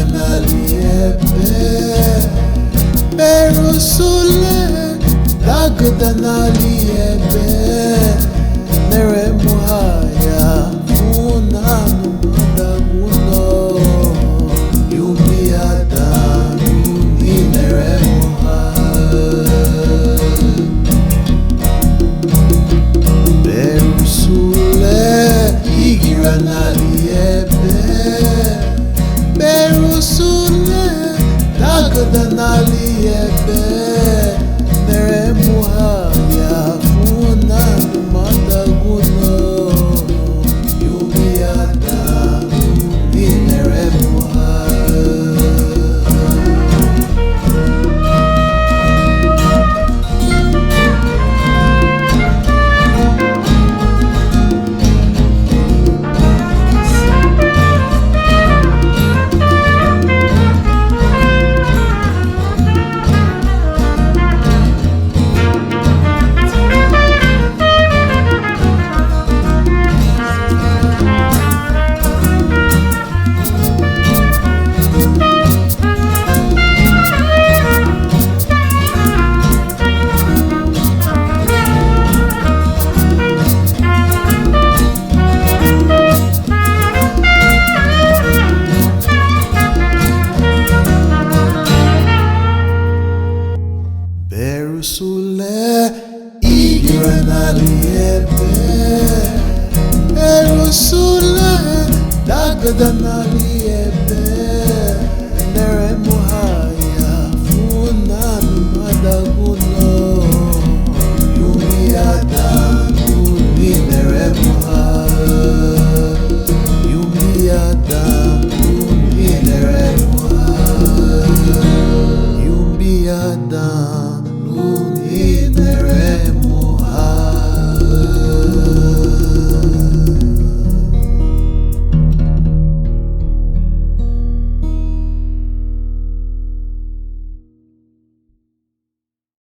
naliebe Berusule Dagda naliebe Mere muhaya Munanu madaguno Yumiada Yumi mere muhaya Berusule Igira naliebe Berusule Dagda naliebe Mere muhaya Munanu madaguno Yumiada Yumi mere muhaya Berusule Igira naliebe Berusule Dagda naliebe